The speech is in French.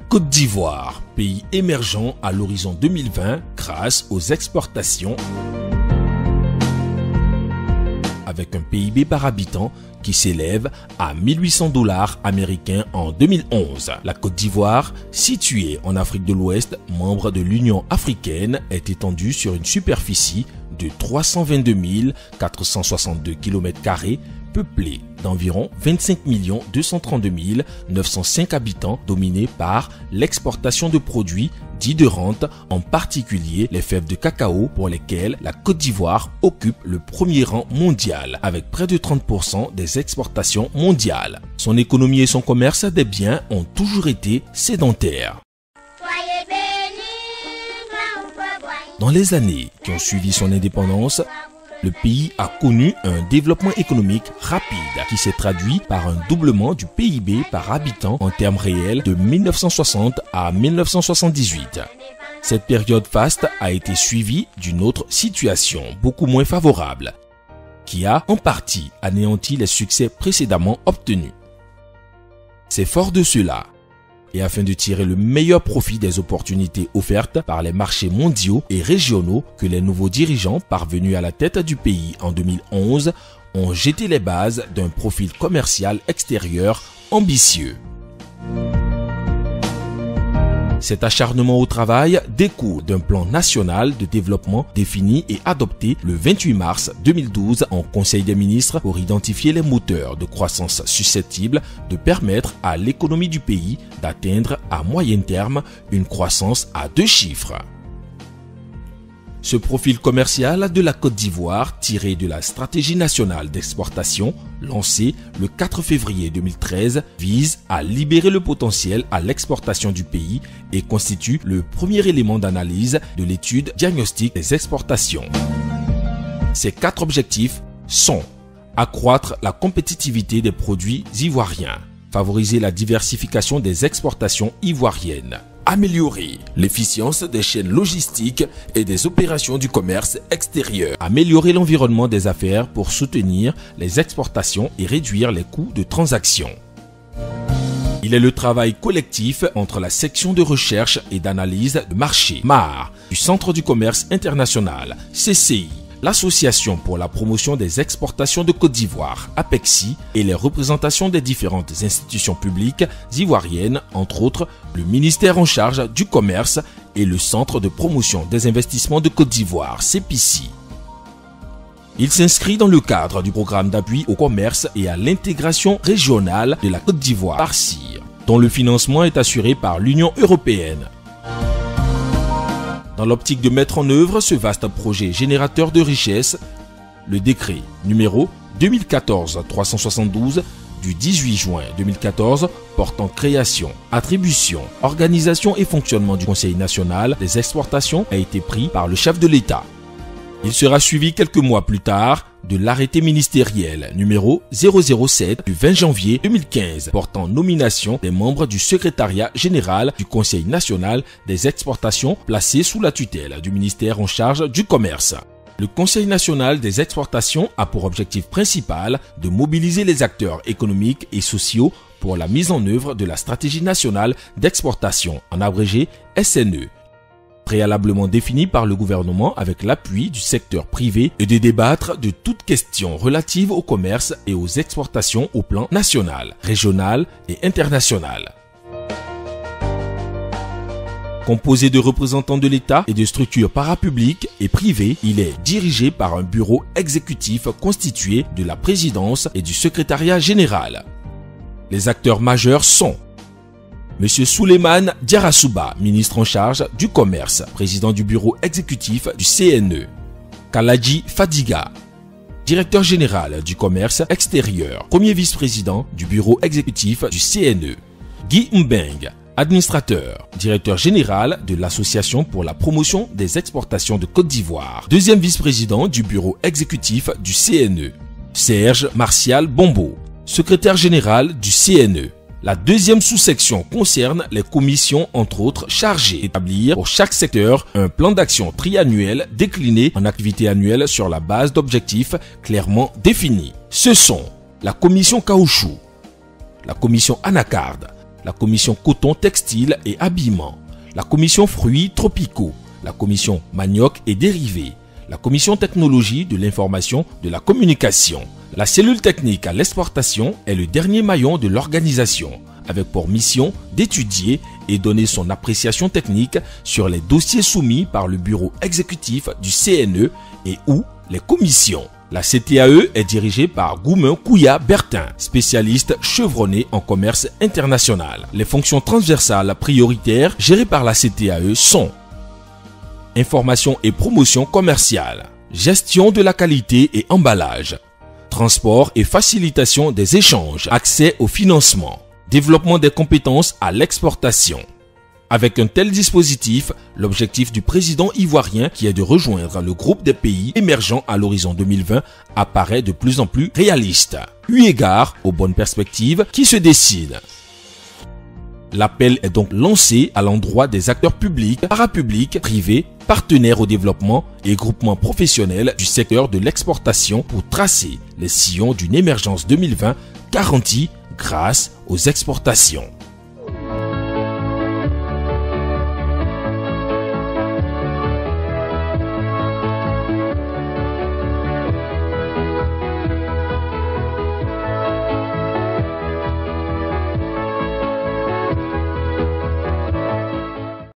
Côte d'Ivoire, pays émergent à l'horizon 2020 grâce aux exportations, avec un PIB par habitant qui s'élève à 1800 $ américains en 2011. La Côte d'Ivoire, située en Afrique de l'Ouest, membre de l'Union africaine, est étendue sur une superficie de 322 462 km², peuplée d'environ 25 232 905 habitants, dominée par l'exportation de produits dits de rente, en particulier les fèves de cacao pour lesquelles la Côte d'Ivoire occupe le premier rang mondial, avec près de 30% des exportations mondiales. Son économie et son commerce des biens ont toujours été sédentaires. Dans les années qui ont suivi son indépendance, le pays a connu un développement économique rapide qui s'est traduit par un doublement du PIB par habitant en termes réels de 1960 à 1978. Cette période faste a été suivie d'une autre situation beaucoup moins favorable, qui a en partie anéanti les succès précédemment obtenus. C'est fort de cela, et afin de tirer le meilleur profit des opportunités offertes par les marchés mondiaux et régionaux, que les nouveaux dirigeants parvenus à la tête du pays en 2011 ont jeté les bases d'un profil commercial extérieur ambitieux. Cet acharnement au travail découle d'un plan national de développement défini et adopté le 28 mars 2012 en Conseil des ministres pour identifier les moteurs de croissance susceptibles de permettre à l'économie du pays d'atteindre à moyen terme une croissance à 2 chiffres. Ce profil commercial de la Côte d'Ivoire, tiré de la stratégie nationale d'exportation lancée le 4 février 2013, vise à libérer le potentiel à l'exportation du pays et constitue le premier élément d'analyse de l'étude diagnostique des exportations. Ces 4 objectifs sont: accroître la compétitivité des produits ivoiriens, favoriser la diversification des exportations ivoiriennes, améliorer l'efficience des chaînes logistiques et des opérations du commerce extérieur, améliorer l'environnement des affaires pour soutenir les exportations et réduire les coûts de transaction. Il est le travail collectif entre la section de recherche et d'analyse de marché (MAR) du Centre du commerce international (CCI), l'Association pour la promotion des exportations de Côte d'Ivoire (APEXI) et les représentations des différentes institutions publiques ivoiriennes, entre autres le ministère en charge du commerce et le Centre de promotion des investissements de Côte d'Ivoire (CPICI). Il s'inscrit dans le cadre du programme d'appui au commerce et à l'intégration régionale de la Côte d'Ivoire (PARCIR), dont le financement est assuré par l'Union européenne. Dans l'optique de mettre en œuvre ce vaste projet générateur de richesses, le décret numéro 2014-372 du 18 juin 2014 portant création, attribution, organisation et fonctionnement du Conseil national des exportations a été pris par le chef de l'État. Il sera suivi quelques mois plus tard de l'arrêté ministériel numéro 007 du 20 janvier 2015 portant nomination des membres du secrétariat général du Conseil national des exportations placé sous la tutelle du ministère en charge du commerce. Le Conseil national des exportations a pour objectif principal de mobiliser les acteurs économiques et sociaux pour la mise en œuvre de la stratégie nationale d'exportation, en abrégé SNE, préalablement définie par le gouvernement avec l'appui du secteur privé, et de débattre de toutes questions relatives au commerce et aux exportations au plan national, régional et international. Composé de représentants de l'État et de structures parapubliques et privées, il est dirigé par un bureau exécutif constitué de la présidence et du secrétariat général. Les acteurs majeurs sont Monsieur Souleymane Diarrassouba, ministre en charge du commerce, président du bureau exécutif du CNE. Kaladji Fadiga, directeur général du commerce extérieur, premier vice-président du bureau exécutif du CNE. Guy Mbeng, administrateur, directeur général de l'Association pour la promotion des exportations de Côte d'Ivoire, deuxième vice-président du bureau exécutif du CNE. Serge Martial Bombo, secrétaire général du CNE. La deuxième sous-section concerne les commissions, entre autres, chargées d'établir pour chaque secteur un plan d'action triannuel décliné en activités annuelles sur la base d'objectifs clairement définis. Ce sont la commission caoutchouc, la commission anacarde, la commission coton, textile et habillement, la commission fruits tropicaux, la commission manioc et dérivés, la commission technologie de l'information de la communication. La cellule technique à l'exportation est le dernier maillon de l'organisation, avec pour mission d'étudier et donner son appréciation technique sur les dossiers soumis par le bureau exécutif du CNE et ou les commissions. La CTAE est dirigée par Goumen Kouya Bertin, spécialiste chevronné en commerce international. Les fonctions transversales prioritaires gérées par la CTAE sont information et promotion commerciale, gestion de la qualité et emballage, transport et facilitation des échanges, accès au financement, développement des compétences à l'exportation. Avec un tel dispositif, l'objectif du président ivoirien qui est de rejoindre le groupe des pays émergents à l'horizon 2020 apparaît de plus en plus réaliste, eu égard aux bonnes perspectives qui se dessinent. L'appel est donc lancé à l'endroit des acteurs publics, parapublics, privés, partenaires au développement et groupements professionnels du secteur de l'exportation pour tracer les sillons d'une émergence 2020 garantie grâce aux exportations.